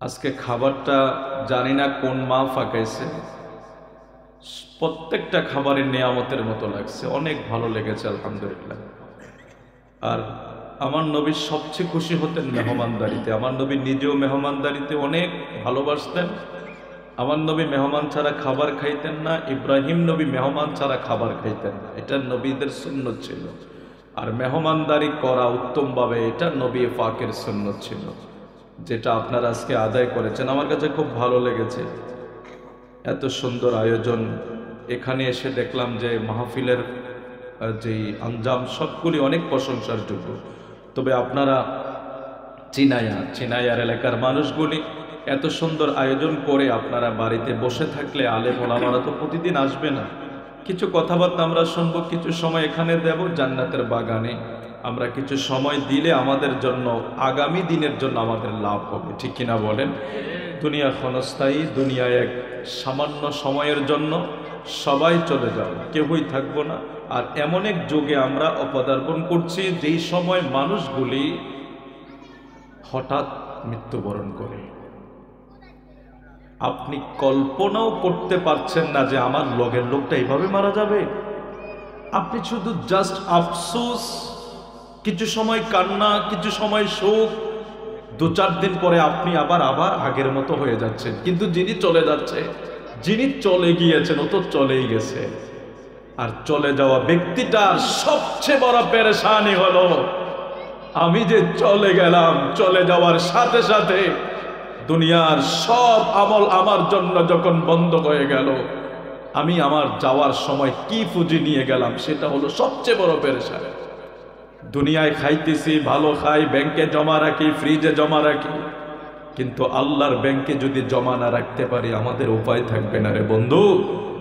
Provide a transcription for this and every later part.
আজকে খাবারটা জানি না কোন মা ফাঁকাইছে, প্রত্যেকটা খাবারের নেয়ামতের মতো লাগছে, অনেক ভালো লেগেছে আলহামদুলিল্লাহ। আর আমার নবী সবচেয়ে খুশি হতেন মেহমানদারিতে। আমার নবী নিজেও মেহমানদারিতে অনেক ভালোবাসতেন। আমার নবী মেহমান ছাড়া খাবার খাইতেন না, ইব্রাহিম নবী মেহমান ছাড়া খাবার খাইতেন না, এটা নবীদের সুন্নত ছিল। আর মেহমানদারি করা উত্তমভাবে এটা নবী পাকের সুন্নত ছিল, যেটা আপনারা আজকে আদায় করেছেন। আমার কাছে খুব ভালো লেগেছে, এত সুন্দর আয়োজন। এখানে এসে দেখলাম যে মাহফিলের যেই আঞ্জাম সবগুলি অনেক প্রশংসার যোগ্য। তবে আপনারা চিনাইয়ার এলাকার মানুষগুলি এত সুন্দর আয়োজন করে আপনারা বাড়িতে বসে থাকলে আলেম ওলামারা তো প্রতিদিন আসবে না, কিছু কথাবার্তা আমরা শুনবো, কিছু সময় এখানে দেব জান্নাতের বাগানে। আমরা কিছু সময় দিলে আমাদের জন্য আগামী দিনের জন্য আমাদের লাভ হবে, ঠিক কিনা বলেন? দুনিয়া ক্ষণস্থায়ী, দুনিয়ায় এক সামান্য সময়ের জন্য সবাই চলে যাবে, কেউই থাকবো না। আর এমন এক যুগে আমরা অপদার্পণ করছি যেই সময় মানুষগুলি হঠাৎ মৃত্যুবরণ করে। আপনি কল্পনাও করতে পারছেন না যে আমার লগের লোকটা এইভাবে মারা যাবে। আপনি শুধু জাস্ট আফসোস, কিছু সময় কান্না, কিছু সময় শোক, 2-4 দিন পরে আপনি আবার আগের মতো হয়ে যাচ্ছেন। কিন্তু যিনি চলে যাচ্ছে, যিনি চলে গিয়েছেন, ও তো চলেই গেছে। আর চলে যাওয়া ব্যক্তিটার সবচেয়ে বড় পেরেশানি হলো আমি যে চলে গেলাম, চলে যাওয়ার সাথে সাথে দুনিয়ার সব আমল আমার জন্য যখন বন্ধ হয়ে গেল, আমি আমার যাওয়ার সময় কি পুঁজি নিয়ে গেলাম সেটা হলো সবচেয়ে বড় পেরেশানি। দুনিয়ায় খাইতেছি, ভালো খাই, ব্যাংকে জমা রাখি, ফ্রিজে জমা রাখি, কিন্তু আল্লাহর ব্যাংকে যদি জমা না রাখতে পারি আমাদের উপায় থাকবে না রে বন্ধু।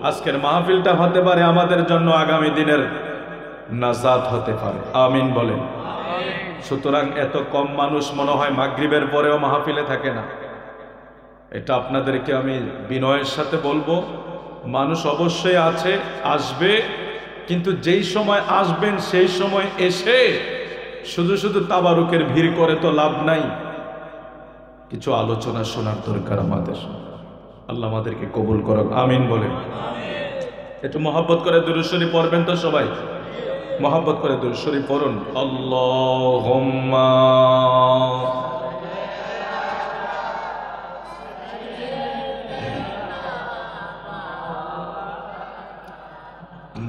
আজকের মাহফিলটা হতে পারে আমাদের জন্য আগামী দিনের নাজাত হতে পারে, আমিন বলেন। সুতরাং এত কম মানুষ মনে হয় মাগরিবের পরেও মাহফিলে থাকে না, এটা আপনাদেরকে আমি বিনয়ের সাথে বলবো। মানুষ অবশ্যই আছে, আসবে, কিন্তু যেই সময় আসবেন সেই সময় এসে শুধু শুধু তাবারুকের ভিড় করে তো লাভ নাই, কিছু আলোচনা শোনার দরকার আমাদের। আল্লাহ আমাদেরকে কবুল করুক, আমিন বলেন। একটু মহব্বত করে দুরূদ শরীফ পড়বেন তো সবাই, মহব্বত করে দুরূদ শরীফ পড়ুন। আল্লাহুম্মা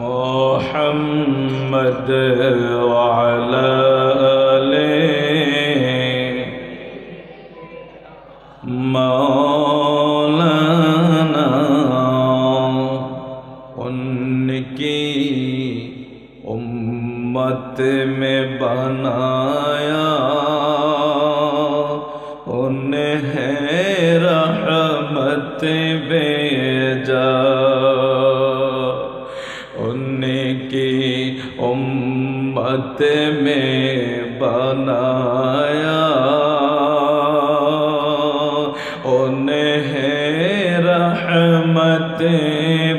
মুহাম্মদ ওয়া আলা আলিহি মাওলানা उनकी उम्मत में बनाया, उन्हें रहमत भेजा, उनकी उम्मत में बनाया, उन्हें रहमत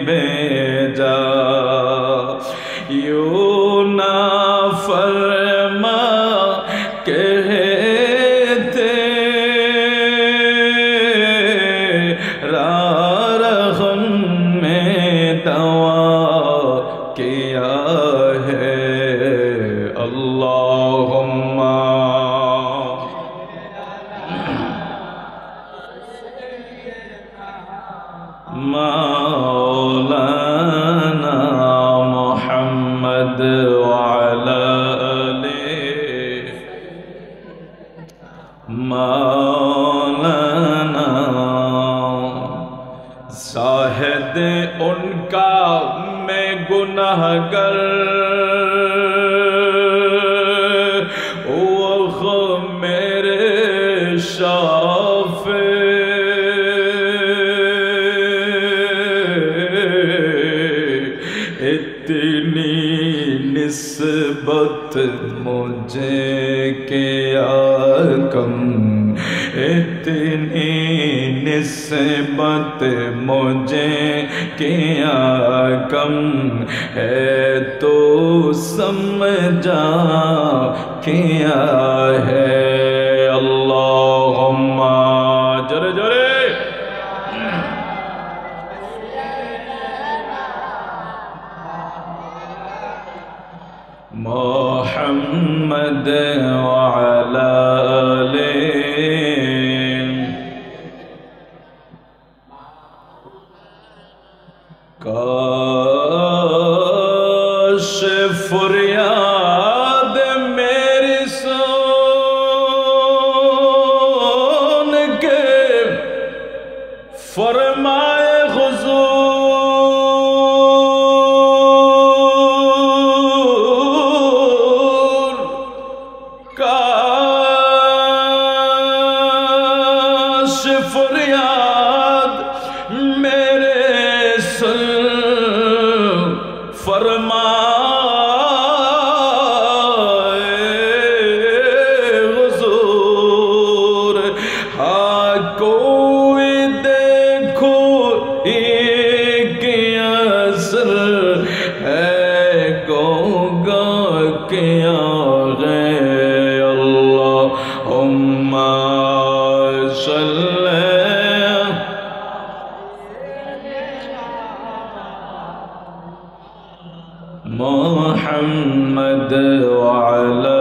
भेजा। यूं ना फरमा कहते रहम में दवा किया है। अल्लाहुम्मा मौलाना मुहम्मद वाला मौलाना शाहिद उनका मैं गुनाहगर, वो मेरे शाफे, इतनी निस्बत मुझे क्या कम, इतनी निस्बत मुझे क्या कम है, तो समझा क्या है। अल्लाहुम्मा জোরে জোরে মুহাম্মদ ওয়া আলা আলিহি কাশ ফরিয়াদ মেরি সুন কে ফরমায়ে হুজুর কাশ ফরিয়াদ মেরে সুন फरमाए हुजूर हाँ कोई देखो एक असर है गोगा क्या है अल्लाहुम्मा सल्ली मुहम्मद वाला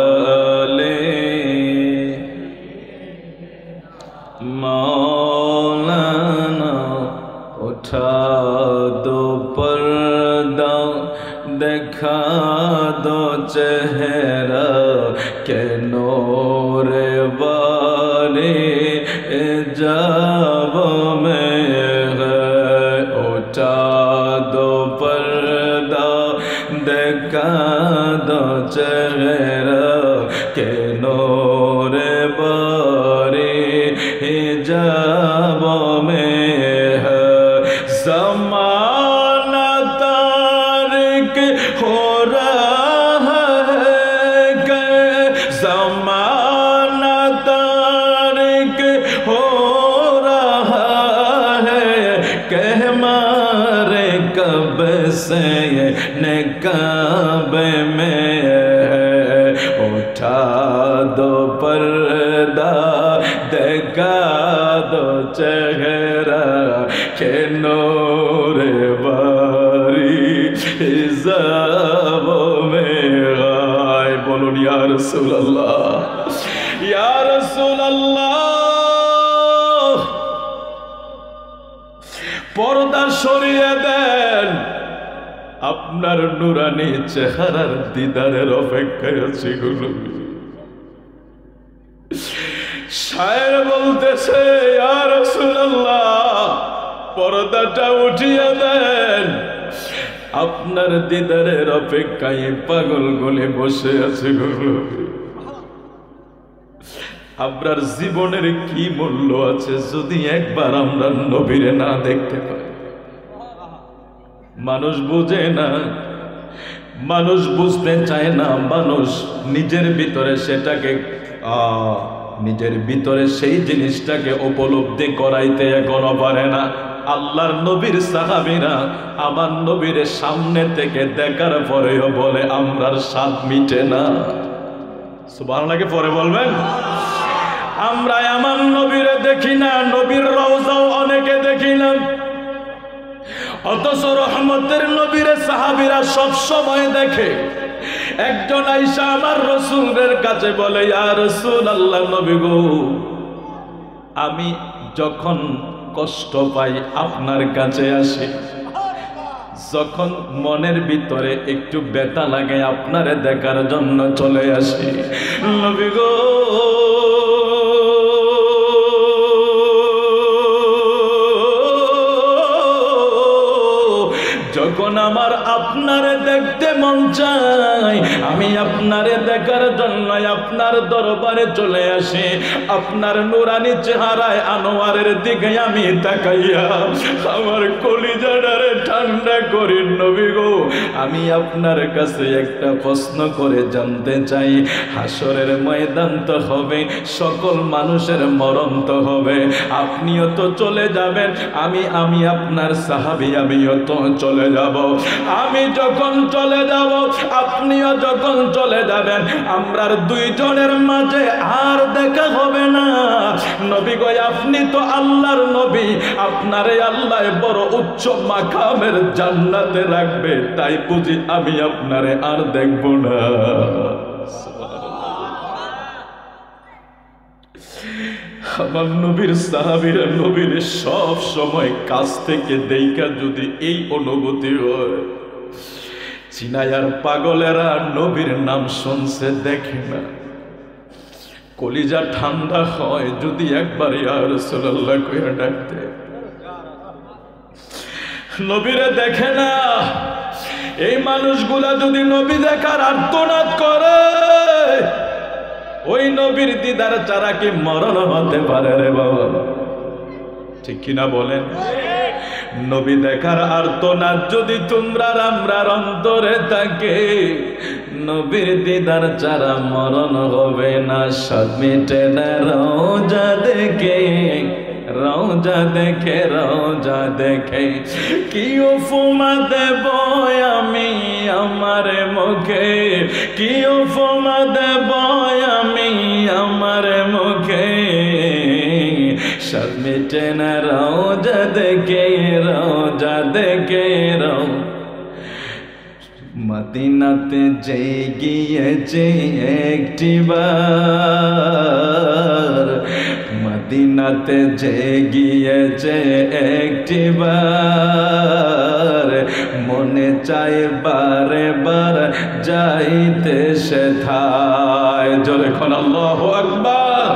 मौलाना उठा दो पर्दा दिखा दो चेहरा के नूर वाले जब में है उठा दो पर्दा देखा दो चेहरा के नूर बारी हिजाब में है ज़माना तारिक हो रहा है कि ज़माना तारिक हो रहा है कि हमारे कब से नकाब में उठा दो पर्दा देखा दो चेहरा के नूर बारी हिजाब में गाय बोलून या रसूल अल्लाह या रसूल अल्लाह पर्दा सरिয়ে দেন আপনার নুরানি চেহারার দিদারের অপেক্ষায় আছি গুলো শায়ের বলতেছে ইয়া রাসূলুল্লাহ পর্দাটা উঠিয়ে দেন আপনার দিদারের অপেক্ষায় পাগল গলে বসে আছে গুলো আপনার জীবনের কি মূল্য আছে যদি একবার আমরা নবীরে না দেখতে পাই মানুষ বুঝে না মানুষ বুঝতে চায় না মানুষ নিজের ভিতরে সেটাকে নিজের ভিতরে সেই জিনিসটাকে উপলব্ধি করাইতে এখনো পারে না আল্লাহর নবীর সাহাবীরা আমার নবীর সামনে থেকে দেখার পরেও বলে আমরার স্বাদ মিটে না সুবহানাল্লাহকে পরে বলবেন আমরা আমার নবীরে দেখি না নবীর রওজাও অনেকে দেখি না অথচ রহমতের নবীরে সাহাবীরা সব সময় দেখে একজন আয়েশা আমার রাসূলের কাছে বলে ইয়া রাসূলুল্লাহ নবী গো আমি যখন কষ্ট পাই আপনার কাছে আসি যখন মনের ভিতরে একটু ব্যথা লাগে আপনারে দেখার জন্য চলে আসি নবী গো যখন আমার আপনারে দেখতে মন চায় আমি আপনারে দেখার জন্য আপনার দরবারে চলে আসি আপনার নুরানি চেহারায় আনোয়ারের দিকে আমি তাকাইয়া আমার কলিজাটারে ঠান্ডা করি নবী গো আমি আপনার কাছে একটা প্রশ্ন করে জানতে চাই হাসরের ময়দান তো হবে সকল মানুষের মরণ তো হবে আপনিও তো চলে যাবেন আমি আপনার সাহাবী আমিও তো চলে চলে যাব। আমি যখন চলে যাব, আপনিও যখন চলে যাবেন, আমরার দুইজনের মাঝে আর দেখা হবে না। নবী গো, আপনি তো আল্লাহর নবী, আপনারে আল্লাহ বড় উচ্চ মাকামের জান্নাতে রাখবে, তাই বুঝি আমি আপনারে আর দেখব না। আমার নবীর সাহাবীরা নবীর সব সময় কাছ থেকে দেখা যদি এই অনুভূতি হয়, চিনায়ার পাগলেরা নবীর নাম শুনছে, দেখে না, কলিজা ঠান্ডা হয় যদি একবার ইয়া রাসূলুল্লাহ কইয়া ডাকতে। নবীরে দেখে না, এই মানুষগুলা যদি নবী দেখার আর্তনাদ করে, ওই নবীর দিদার ছাড়া কি মরণ হতে পারে রে বাবা? ঠিক কিনা বলেন? নবী দেখার আর্তনাদ যদি তোমরা আমরার অন্তরে থাকে, নবীর দিদার ছাড়া মরণ হবে না। স্বাদ মিটে না রওজা দেখে, রওজা দেখে, রওজা দেখে। কি উপমা দেব আমি আমার মুখে, কি উপমা দেব আমি আমার মুখে। স্বাদ মিটে না রওজা দেখে, রওজা দেখে। মদিনাতে যে গিয়েছে একটিবার, মদিনাতে যে গিয়েছে একটিবার, মনে চায় বারে বার যাইতে সেথায়। জোরে কোন আল্লাহু আকবার।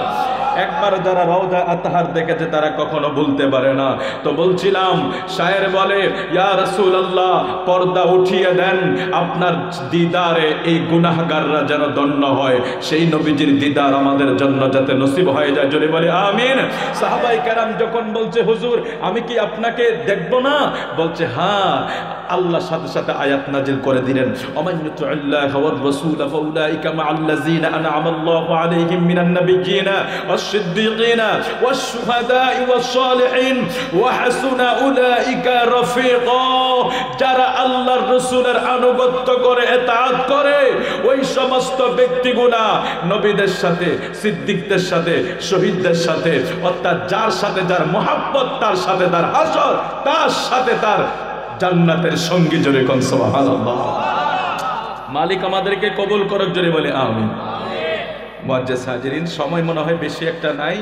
একবার যারা রওজা আতহার দেখেছে তারা কখনো ভুলতে পারে না। তো বলছিলাম, শায়ের বলে, ইয়া রাসূলুল্লাহ, পর্দা উঠিয়ে দেন, আপনার দিদারে এই গুনাহগাররা যেন ধন্য হয়, সেই নবীজির দিদার আমাদের জন্য যাতে নসিব হয়ে যায়। জোরে বলে আমিন। সাহাবায়ে কেরাম যখন বলছে, হুজুর আমি কি আপনাকে দেখব না? বলছে হ্যাঁ। আল্লাহ সাথে সাথে আয়াত নাজিল করে দিলেন, ওমান ইউতিউল্লাহ ওয়ার রাসূল ফাউলাইকা মাআল্লাযিনা আনআমা আল্লাহু আলাইহিম মিনান নাবিয়্যিনা ওয়াস-সিদ্দীকিনা ওয়াশ-শুহাদা'i ওয়াস-সালিহিন ওয়া হাসুনা উলাইকা রাফীকা। যারা আল্লাহর রাসূলের আনুগত্য করে, ইতাআত করে, ওই সমস্ত ব্যক্তিগুলা নবীদের সাথে, সিদ্দিকদের সাথে, শহীদদের সাথে, অর্থাৎ যার সাথে যার মহব্বত, তার সাথে তার হাসর, তার সাথে তার জান্নাতের সঙ্গী। জোরে কোন সুবহানাল্লাহ। মালিক আমাদেরকে কবুল করুক। জোরে বলে আমিন। মুআজ্জাজ হাজিরিন, সময় মনে হয় বেশি একটা নাই,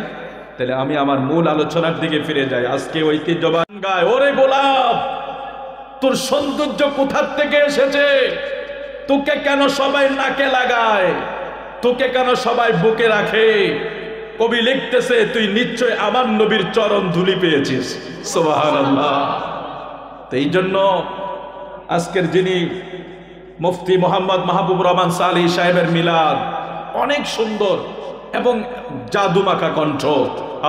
তাহলে আমি আমার মূল আলোচনার দিকে ফিরে যাই। আজকে ঐতিহ্যবান গায়, ওরে গোলাপ, তোর সৌন্দর্য কোথার থেকে এসেছে? তোকে কেন সবাই নাকে লাগায়? তোকে কেন সবাই বুকে রাখে? কবি লিখতেছে, তুই নিশ্চয় আমার নবীর চরণ ধুলি পেয়েছিস। সুবহানাল্লাহ। এই জন্য আজকের যিনি মুফতি মোহাম্মদ মাহবুবুর রহমান সালেহী সাহেবের মিলাদ অনেক সুন্দর এবং জাদুমাখা কণ্ঠ,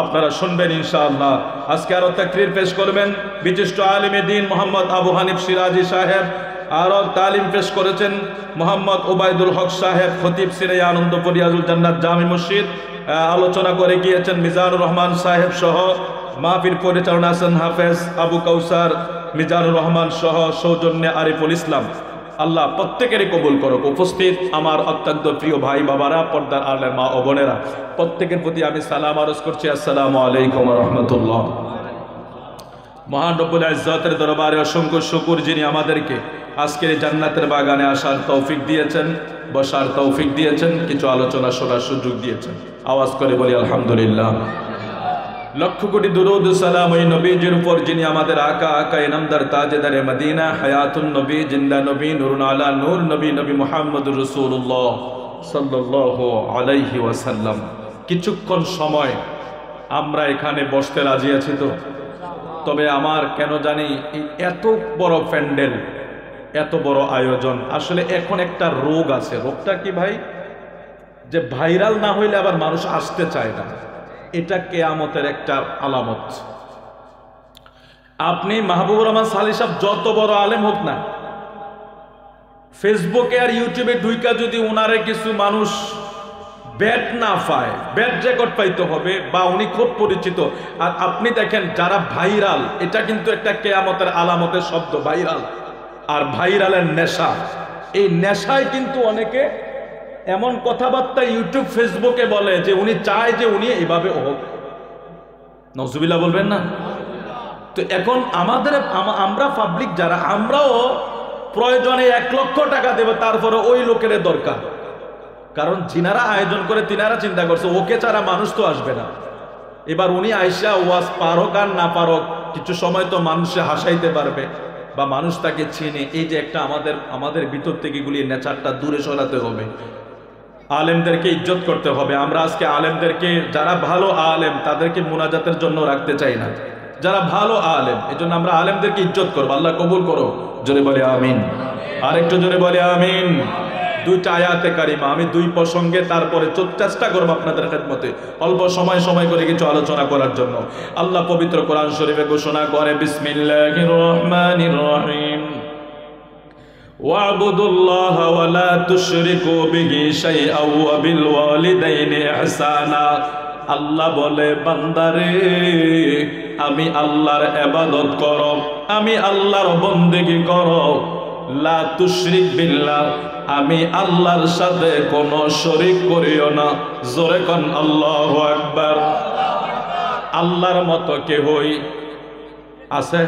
আপনারা শুনবেন ইনশাআল্লাহ। আজকে আরো তাকরীর পেশ করবেন বিশিষ্ট আলিমে দ্বীন মোহাম্মদ আবু হানিফ সিরাজি সাহেব, আরো তালিম পেশ করেছেন মোহাম্মদ ওবায়দুল হক সাহেব, খতিব সিরাই আনন্দপুর রিয়াজুল জান্নাত জামি মসজিদ। আলোচনা করে গিয়েছেন মিজানুর রহমান সাহেব সহ, মাহফিল পরিচালনা আছেন হাফেজ আবু কাউসার মিজানুর রহমান সহ, সৌজন্যে আরিফুল ইসলাম। আল্লাহ প্রত্যেকেরই কবুল করুক। উপস্থিত আমার অত্যন্ত প্রিয় ভাই বাবারা, পর্দার আলের মা ও বোনেরা, প্রত্যেকের প্রতি আমি সালাম আরজ করছি, আসসালামু আলাইকুম ওয়া রাহমাতুল্লাহ। মহান রব্বুল ইজ্জতের দরবারে অসংখ্য শুকর, যিনি আমাদেরকে আজকের জান্নাতের বাগানে আসার তৌফিক দিয়েছেন, বসার তৌফিক দিয়েছেন, কিছু আলোচনা শোনার সুযোগ দিয়েছেন। আওয়াজ করে বলি আলহামদুলিল্লাহ। লক্ষ কোটি দুরূদ সালাম ওই নবীজির উপর, যিনি আমাদের আকা আকা ইনামদার তাজেদারে মদিনা, হায়াতুন নবী, জিন্দা নবী, নূরুন আলা নূর নবী, নবী মুহাম্মদুর রাসূলুল্লাহ সাল্লাল্লাহু আলাইহি ওয়াসাল্লাম। কিছুক্ষণ সময় আমরা এখানে বসতে রাজি আছি তো, তবে আমার কেন জানি এত বড় প্যান্ডেল, এত বড় আয়োজন, আসলে এখন একটা রোগ আছে। রোগটা কি ভাই? যে ভাইরাল না হইলে আবার মানুষ আসতে চায় না। এটা কিয়ামতের একটা আলামত। আপনি মাহবুবুর রহমান সালেহী সাহেব যত বড় আলেম হোক না, ফেসবুকে আর ইউটিউবে ঢুইকা যদি ওনারে কিছু মানুষ ব্যাট না পায়, ব্যাট রেকর্ড পাইতে হবে, বা উনি খুব পরিচিত। আর আপনি দেখেন যারা ভাইরাল, এটা কিন্তু একটা কিয়ামতের আলামতের শব্দ, ভাইরাল। আর ভাইরালের নেশা, এই নেশায় কিন্তু অনেকে এমন কথাবার্তা ইউটিউব ফেসবুকে বলে যে উনি চায় যে উনি এইভাবে হোক। নজুবিল্লাহ বলবেন না? তো এখন আমরা পাবলিক যারা, আমরাও প্রয়োজনে 1 লক্ষ টাকা দেব, তারপরে ওই লোকের দরকার। কারণ যিনারা আয়োজন করে তিনারা চিন্তা করছে ওকে ছাড়া মানুষ তো আসবে না। এবার উনি আইসা ওয়াজ পারক আর না পারক, কিছু সময় তো মানুষে হাসাইতে পারবে বা মানুষ তাকে চিনে। এই যে একটা আমাদের ভিতর থেকে এগুলি নেচারটা দূরে সরাতে হবে। আলেমদেরকে ইজ্জত করতে হবে। আমরা আজকে আলেমদেরকে, যারা ভালো আলেম তাদেরকে মুনাজাতের জন্য রাখতে চাই না, যারা ভালো আলেম, এই জন্য আমরা আলেমদেরকে ইজ্জত করবো। আল্লাহ কবুল করো, জোরে বলে আমিন। আরেকটু জোরে বলে আমিন। 2টা আয়াতে কারিমা আমি 2 প্রসঙ্গে তারপরে চেষ্টা করবো আপনাদের খেদমতে অল্প সময় করে কিছু আলোচনা করার জন্য। আল্লাহ পবিত্র কোরআন শরীফে ঘোষণা করে, বিসমিল্লাহির রহমানির রহিম, ওয়া'বুদুল্লাহ ওয়া লা তুশরিকু বিহি শাইআন ওয়া বিল ওয়ালিদাইনি ইহসানা। আল্লাহ বলে, বান্দারে আমি আল্লাহর ইবাদত করো, আমি আল্লাহর বন্দেগী করো। লা তুশরিক বিল্লাহ, আমি আল্লাহর সাথে কোনো শরীক করিও না। জোরে কোন আল্লাহু আকবার। আল্লাহর মতো কেহই আছে?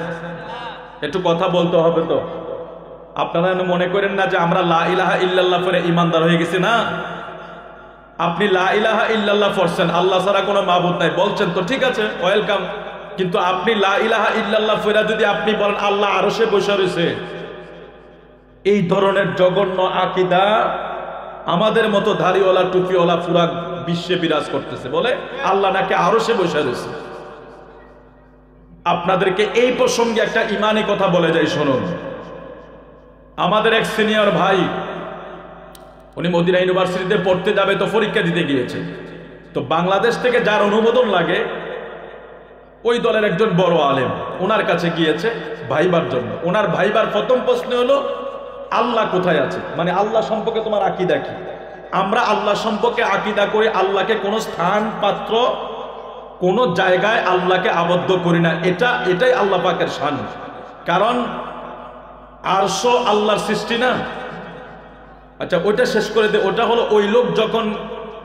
একটু কথা বলতে হবে তো। আপনারা মনে করেন না যে আমরা লা ইলাহা ইল্লাল্লাহ পড়ে ইমানদার হয়ে গেছি, না। আপনি লা ইলাহা ইল্লাল্লাহ পড়ছেন, আল্লাহ ছাড়া কোনো মাবুদ নাই বলছেন, তো ঠিক আছে, ওয়েলকাম। কিন্তু আপনি লা ইলাহা ইল্লাল্লাহ পড়ে যদি আপনি বলেন আল্লাহ আরশে বসে রয়েছে, এই ধরনের জঘন্য আকীদা আমাদের মতো ধাড়িওয়ালা টুপিওয়ালা পুরা বিশ্বে বিরাজ করতেছে, বলে আল্লাহ নাকি আরশে বসে রয়েছে। আপনাদেরকে এই প্রসঙ্গে একটা ইমানি কথা বলে যাই, শুনুন। আমাদের এক সিনিয়র ভাই, উনি মদিনা ইউনিভার্সিটিতে পড়তে যাবে, তো পরীক্ষা দিতে গিয়েছে। তো বাংলাদেশ থেকে যার অনুমোদন লাগে ওই দলের একজন বড় আলেম ওনার কাছে গিয়েছে ভাইবার জন্য। ওনার ভাইবার প্রথম প্রশ্ন হলো আল্লাহ কোথায় আছে, মানে আল্লাহ সম্পর্কে তোমার আকীদা কি? আমরা আল্লাহ সম্পর্কে আকীদা করি, আল্লাহকে কোনো স্থান পাত্র কোনো জায়গায় আল্লাহকে আবদ্ধ করি না। এটাই আল্লাহ পাকের শান। কারণ আরশ আল্লাহর সৃষ্টি না। আচ্ছা, ওইটা শেষ করে দে। ওটা হলো ওই লোক যখন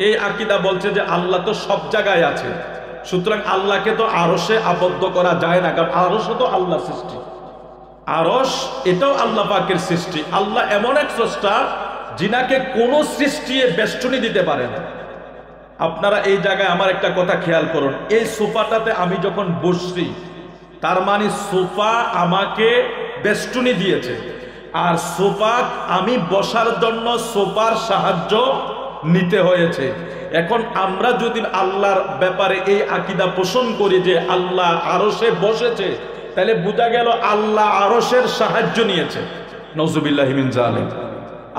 এই আকীদা বলছে যে আল্লাহ তো সব জায়গায় আছে, সুতরাং আল্লাহকে তো আরশে আবদ্ধ করা যায় না, কারণ আরশ তো আল্লাহর সৃষ্টি। আরশ এটাও আল্লাহ পাকের সৃষ্টি। আল্লাহ এমন এক স্রষ্টা যিনাকে কোনো সৃষ্টি বেষ্টনী দিতে পারে না। আপনারা এই জায়গায় আমার একটা কথা খেয়াল করুন, এই সোফাটাতে আমি যখন বসছি, তার মানে সোফা আমাকে বেষ্টনী দিয়েছে, আর সোফা আমি বসার জন্য সোফার সাহায্য নিতে হয়েছে। এখন আমরা যদি আল্লাহর ব্যাপারে এই আকীদা পোষণ করি যে আল্লাহ আরশে বসেছে, তাহলে বোঝা গেল আল্লাহ আরশের সাহায্য নিয়েছে। নউজুবিল্লাহি মিন যালিক।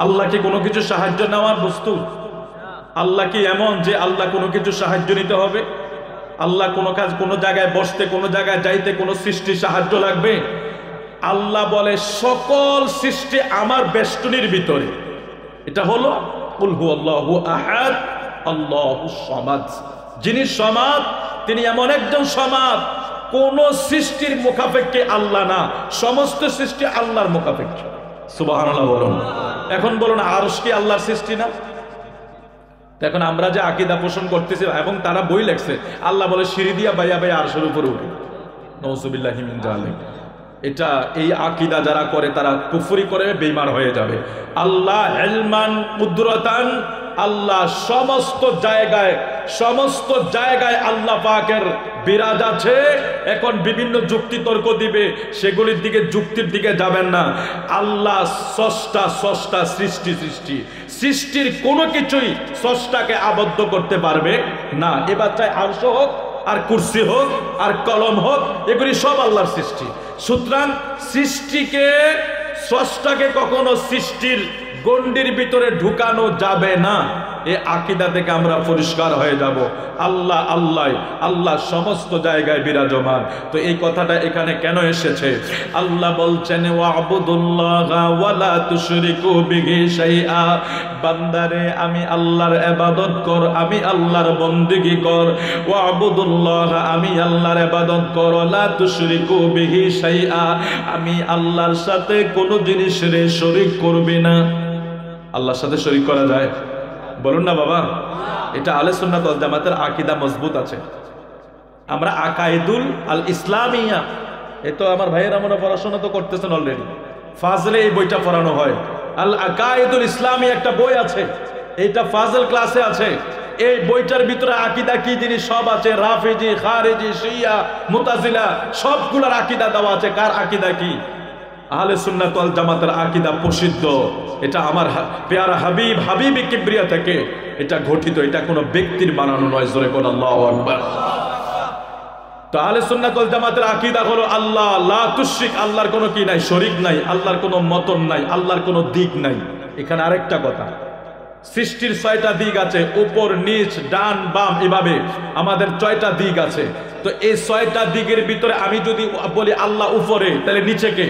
আল্লাহ কি কোনো কিছু সাহায্য নেওয়ার বস্তু? আল্লাহ কি এমন যে আল্লাহ কোনো কিছু সাহায্য নিতে হবে? আল্লাহ কোনো কাজ, কোনো জায়গায় বসতে, কোনো জায়গায় যাইতে কোনো সৃষ্টি সাহায্য লাগবে? আল্লাহ বলে সকল সৃষ্টি আমার বেষ্টনীর ভিতরে। এটা হলো কুল হুয়াল্লাহু আহাদ আল্লাহুস সামাদ। যিনি সমাদ তিনি এমন একজন সমাদ, কোন সৃষ্টির মুখাপেক্ষে আল্লাহ না, সমস্ত সৃষ্টি আল্লাহর মুখাপেক্ষে। সুবহানাল্লাহ বলুন। এখন বলুন, আরশ কি আল্লাহর সৃষ্টি না? এখন আমরা যে আকীদা পোষণ করতেছি, এবং তারা বই লেখছে আল্লাহ বলে সিঁড়ি দিয়া বাইয়া বাইয়া আরশের উপরে উঠে। নাউযুবিল্লাহি মিন যালিক। এটা এই আকীদা যারা করে তারা কুফরি করে বেঈমান হয়ে যাবে। আল্লাহ ইলমান কুদরতান, আল্লাহ সমস্ত জায়গায় আল্লাহ পাকের বিরাজ আছে। এখন বিভিন্ন যুক্তি তর্ক দিবে, সেগুলির দিকে, যুক্তির দিকে যাবেন না। আল্লাহ স্রষ্টা, সৃষ্টির কোনো কিছুই স্রষ্টাকে আবদ্ধ করতে পারবে না। এবার চাই আরশ হোক, আর কুরসি হোক, আর কলম হোক, এগুলি সব আল্লাহর সৃষ্টি। সুতরাং স্রষ্টাকে কখনো সৃষ্টির গণ্ডির ভিতরে ঢুকানো যাবে না। এই আকীদা থেকে আমরা পরিষ্কার হয়ে যাব। আল্লাহ আল্লাহ আল্লাহ সমস্ত জায়গায় বিরাজমান। তো এই কথাটা এখানে কেন এসেছে? আল্লাহ বলছেন ওয়াবুদুল্লাহা ওয়ালা তুশরিকু বিহি শাইআ, বান্দারে আমি আল্লাহর ইবাদত কর, আমি আল্লাহর বন্দেগী কর। ওয়াবুদুল্লাহা, আমি আল্লাহর ইবাদত কর, লা তুশরিকু বিহি শাইআ, আমি আল্লাহর সাথে কোনো জিনিসের শরীক করবি না। আল্লাহর সাথে শরীক করা যায়? বলুন না বাবা। এটা আহলে সুন্নাত ওয়াল জামাতের আকীদা মজবুত আছে। আমরা আকাইদুল আল ইসলামিয়া, এ তো আমার ভাইয়েরা মনে পড়াশোনা তো করতেছেন অলরেডি, ফাজলে এই বইটা পড়ানো হয়। আল আকাইদুল ইসলামী একটা বই আছে, এইটা ফাজল ক্লাসে আছে। এই বইটার ভিতরে আকীদা কি জিনিস সব আছে, রাফিজি, খারিজি, শিয়া, মুতাজিলা সবগুলোর আকীদা দেওয়া আছে। কার আকীদা কি? আহলে সুন্নাত ওয়াল জামাতের আকীদা প্রসিদ্ধ। এটা আমার পেয়ারা হাবিব হাবিবি কিবরিয়া থেকে এটা গঠিত, এটা কোনো ব্যক্তির বানানো নয়। জোরে কোন আল্লাহু আকবার। তো আহলে সুন্নাত ওয়াল জামাতের আকীদা হলো আল্লাহ লা তুশরিক, আল্লাহর কোনো কি নাই, শরীক নাই, আল্লাহর কোনো মতন নাই, আল্লাহর কোনো দিক নাই। এখানে আরেকটা কথা, সৃষ্টির 6টা দিক আছে, উপর নিচ ডান বাম, এভাবে আমাদের 6টা দিক আছে। তো এই 6টা দিকের ভিতরে আমি যদি বলি আল্লাহ উপরে, তাহলে নিচে কে?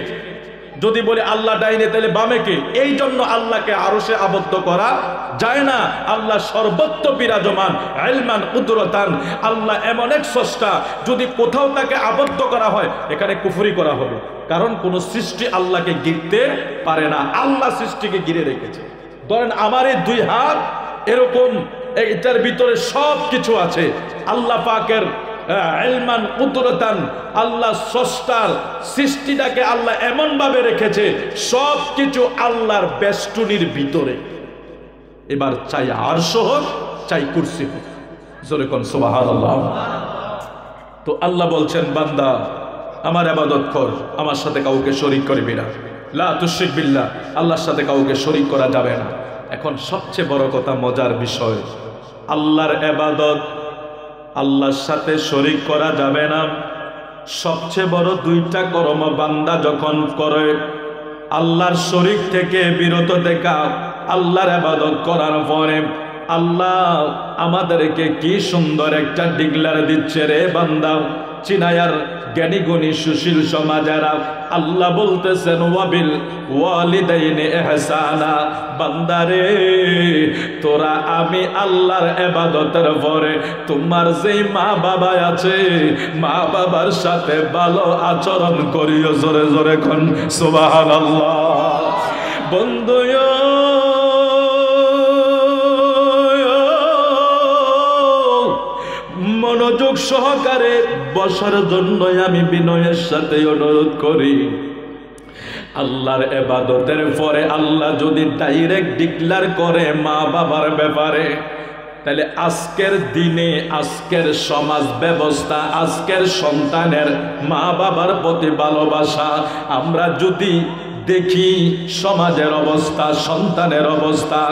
যদি বলি আল্লাহ ডাইনে, তাহলে বামে কে? এই জন্য আল্লাহকে আরশে আবদ্ধ করা যায় না। আল্লাহ সর্বত্র বিরাজমান, ইলমান কুদরতান। আল্লাহ এমন এক স্রষ্টা, যদি কোথাও তাকে আবদ্ধ করা হয় এখানে কুফরি করা হবে, কারণ কোন সৃষ্টি আল্লাহকে ঘিরতে পারে না। আল্লাহ সৃষ্টিকে ঘিরে রেখেছে। ধরেন আমার এই 2 হাত এরকম, এটার ভিতরে সব কিছু আছে। আল্লাহ পাকের ইলমান কুদরতান, আল্লাহ স্রষ্টার সৃষ্টিটাকে আল্লাহ এমন ভাবে রেখেছে সব কিছু আল্লাহর বেষ্টনীর ভিতরে। এবার চাই আরশ হোক, চাই কুরসি হোক, জোরে কোন সুবহানাল্লাহ। তো আল্লাহ বলছেন বান্দা আমার ইবাদত কর, আমার সাথে কাউকে শরীক করবি না। লা তুশরিক বিল্লাহ, আল্লাহর সাথে কাউকে শরীক করা যাবে না। এখন সবচেয়ে বড় কথা, মজার বিষয়, আল্লাহর ইবাদত আল্লাহর সাথে শরীক করা যাবে না। সবচেয়ে বড় 2টা কর্ম বান্দা যখন করে, আল্লাহর শরীক থেকে বিরত দেখা, আল্লাহর ইবাদত করার পরে আল্লাহ আমাদেরকে কি সুন্দর একটা ডিগলার দিচ্ছে রে বান্দা। চিনায়ার জ্ঞানী গুণী সুশীল সমাজেরা আল্লাহ বলতেছেন ওয়াবিল ওয়ালিদাইনি ইহসানা, বান্দারে তোরা আমি আল্লাহর ইবাদতের পরে তোমার যেই মা বাবা আছে, মা বাবার সাথে ভালো আচরণ করিও। জোরে জোরে কোন সুবহানাল্লাহ। বন্ধু মনোযোগ সহকারে বসার জন্য আমি বিনয়ের সাথে অনুরোধ করি। আল্লাহর ইবাদতের পরে আল্লাহ যদি ডাইরেক্ট ডিক্লেয়ার করে মা বাবার ব্যাপারে, তাহলে আজকের দিনে, আজকের সমাজ ব্যবস্থা, আজকের সন্তানের মা বাবার প্রতি ভালোবাসা আমরা যদি দেখি, সমাজের অবস্থা, সন্তানের অবস্থা,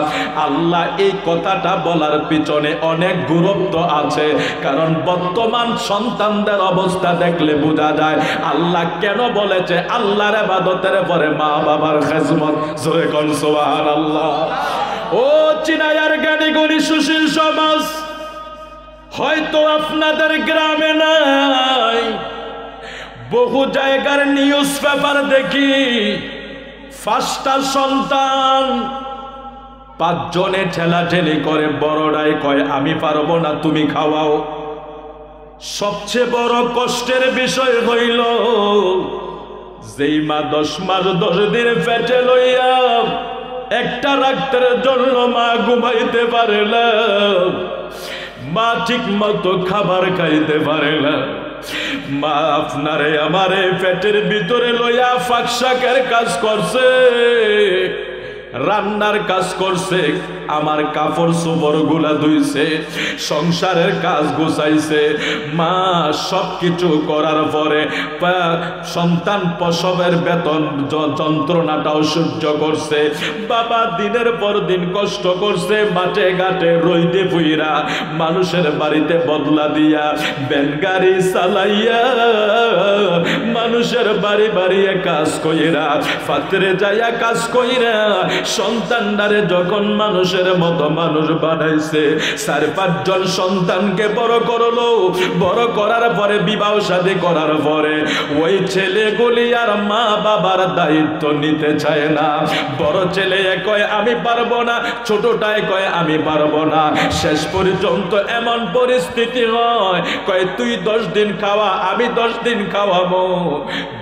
আল্লাহ এই কথাটা বলার পিছনে অনেক গুরুত্ব আছে। কারণ বর্তমান সন্তানদের অবস্থা দেখলে বোঝা যায় আল্লাহ কেন বলেছে আল্লাহর ইবাদতের পরে মা বাবার খেদমত। জোরে কোন সুবহানাল্লাহ। ও চিনায়ার জ্ঞানী গুণী সুশীল সমাজ, হয়তো আপনাদের গ্রামে নাই, বহু জায়গার নিউজ পেপার দেখি 5টা সন্তান, 5 জনে ঠেলাঠেলি করে, বড়রাই কয় আমি পারবো না, তুমি খাওয়াও। সবচেয়ে বড় কষ্টের বিষয় হইল যেই মা 10 মাস 10 দিন পেটে লইয়া একটা রাত্রের জন্য মা ঘুমাইতে পারে না, মা ঠিক মতো খাবার খাইতে পারে না। মা আপনারে আমারে পেটের ভিতরে লইয়া ফাঁকশাকের কাজ করছে, রান্নার কাজ করছে, আমার কাপড় চোপড় গুলা ধুইছে, সংসারের কাজ গোছাইছে। মা সবকিছু করার পরে সন্তান প্রসবের বেতন যন্ত্রণাটাও সহ্য করছে। বাবা দিনের পর দিন কষ্ট করছে, মাঠে ঘাটে রইতে ফুইরা, মানুষের বাড়িতে বদলা দিয়া, ব্যান গাড়ি চালাইয়া, মানুষের বাড়ি বাড়িয়ে কাজ কইরা, ফাতরে যাইয়া কাজ কইরা সন্তানদারে যখন মানুষের মতো মানুষ বানাইছে, 4-5 জন সন্তানকে বড় করলো। বড় করার পরে বিবাহ শাদী করার পরে ওই ছেলেগুলি আর মা বাবার দায়িত্ব নিতে চায় না। বড় ছেলে কয় আমি পারবো না, ছোটটায় কয় আমি পারবো না। শেষ পর্যন্ত এমন পরিস্থিতি হয়, কয় তুই 10 দিন খাওয়া, আমি 10 দিন খাওয়াবো।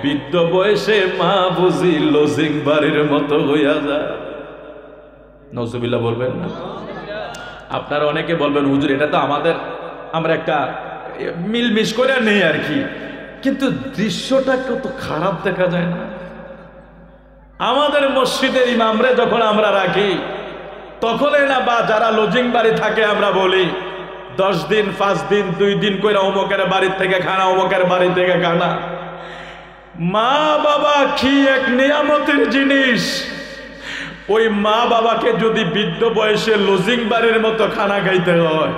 বৃদ্ধ বয়সে মা বুঝি লজিং বাড়ির মতো হইয়া যায়। নজুবিল্লাহ বলবেন না? আপনারা অনেকে বলবেন হুজুর এটা তো আমাদের, আমরা একটা মিলমিশ করে নেই আর কি, কিন্তু দৃশ্যটা কত খারাপ দেখা যায় না? আমাদের মসজিদের ইমামরে যখন আমরা রাখি তখনই না, বা যারা লজিং বাড়ি থাকে আমরা বলি 10 দিন 5 দিন 2 দিন করে অমুকের বাড়ির থেকে খানা, অমুকের বাড়ি থেকে খানা। মা বাবা কি এক নিয়ামতের জিনিস। ওই মা বাবাকে যদি বৃদ্ধ বয়সে লজিং বাড়ির মতো খানা খাইতে হয়,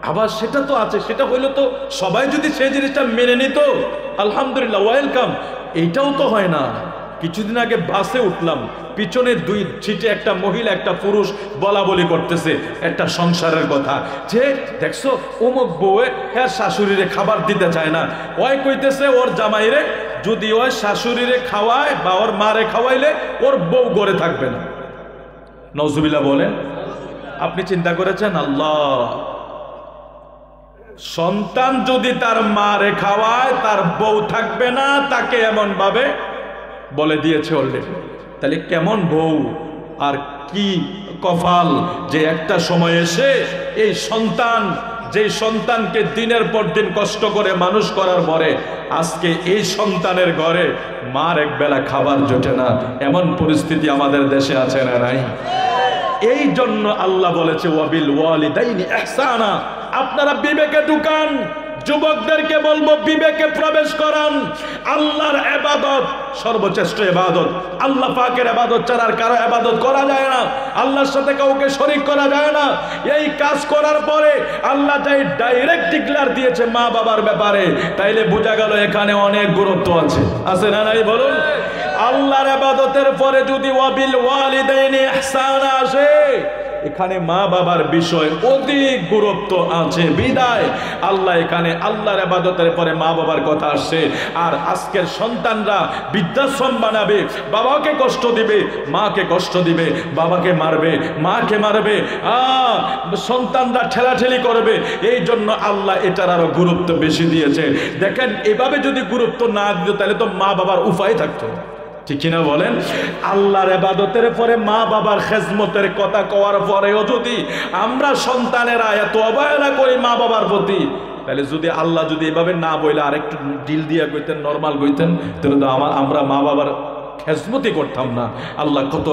আবার সেটা তো আছে, সেটা হইলো তো সবাই যদি সেই জিনিসটা মেনে নিত আলহামদুলিল্লাহ ওয়েলকাম। এইটাও তো হয় না। কিছুদিন আগে বাসে উঠলাম, পিছনে 2 সিটে একটা মহিলা একটা পুরুষ বলা বলি করতেছে একটা সংসারের কথা, যে দেখছো অমুক বউয়ে হ্যাঁ শাশুড়িরে খাবার দিতে চায় না। ওই কইতেছে ওর জামাইরে যদি ওই শাশুড়িরে খাওয়ায় বা ওর মারে খাওয়াইলে ওর বউ ঘরে থাকবে না। নওজুবিল্লাহ বলেন। আপনি চিন্তা করেছেন আল্লাহ, সন্তান যদি তার মারে খাওয়ায় তার বউ থাকবে না, তাকে এমন ভাবে বলে দিয়েছে অলরেডি। তাহলে কেমন বউ আর কি কপাল যে একটা সময় এসে এই সন্তান, যে সন্তানকে দিনের পর দিন কষ্ট করে মানুষ করার পরে আজকে এই সন্তানের ঘরে মার একবেলা খাবার জোটে না, এমন পরিস্থিতি আমাদের দেশে আছে না নাই? এই জন্য আল্লাহ বলেছে ওয়াবিল ওয়ালিদাইনি ইহসানা। আপনারা বিবেকে ঢুকান, যুবকদেরকে বলবো বিবেকে প্রবেশ করান। আল্লাহর ইবাদত সর্বশ্রেষ্ঠ ইবাদত। আল্লাহ পাকের ইবাদত ছাড়া আর কারো ইবাদত করা যায় না। আল্লাহর সাথে কাউকে শরীক করা যায় না। এই কাজ করার পরে আল্লাহ যাই ডাইরেক্ট ডিক্লেয়ার দিয়েছে মা বাবার ব্যাপারে, তাইলে বোঝা গেল এখানে অনেক গুরুত্ব আছে। আছে না নাই বলুন? আল্লাহর ইবাদতের পরে যদি ওয়াবিল ওয়ালিদাইনি ইহসানা আসে, এখানে মা বাবার বিষয় অধিক গুরুত্ব আছে। বিদায় আল্লাহ এখানে আল্লাহর ইবাদতের পরে মা বাবার কথা আসছে। আর আজকের সন্তানরা বৃদ্ধাশ্রম বানাবে, বাবাকে কষ্ট দিবে, মাকে কষ্ট দিবে, বাবাকে মারবে, মাকে মারবে, সন্তানরা ঠেলাঠেলি করবে। এই জন্য আল্লাহ এটার আরো গুরুত্ব বেশি দিয়েছে। দেখেন এভাবে যদি গুরুত্ব না দিত তাহলে তো মা বাবার উপায় থাকতো, ঠিক কিনা বলেন? আল্লাহর ইবাদতের পরে মা বাবার খেজমতের কথা কওয়ার পরেও যদি আমরা সন্তানেরা এত অবহেলা করি মা বাবার প্রতি, তাহলে যদি আল্লাহ যদি এভাবে না বইলে আরেকটু ডিল দিয়ে কইতেন, নর্মাল কইতেন, তাহলে তো আমরা মা বাবার খেজমতি করতাম না। আল্লাহ কত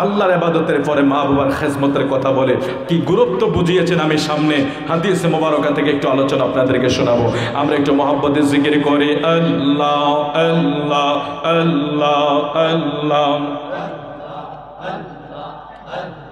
আল্লাহর ইবাদতের পরে মা বাবার খেজমতের কথা বলে কি গুরুত্ব বুঝিয়েছেন। আমি সামনে হাদিসে মোবারকা থেকে একটু আলোচনা আপনাদেরকে শোনাবো। আমরা একটু মহব্বতে জিকির করি আল্লাহ আল্লাহ আল্লাহ আল্লাহ আল্লাহ।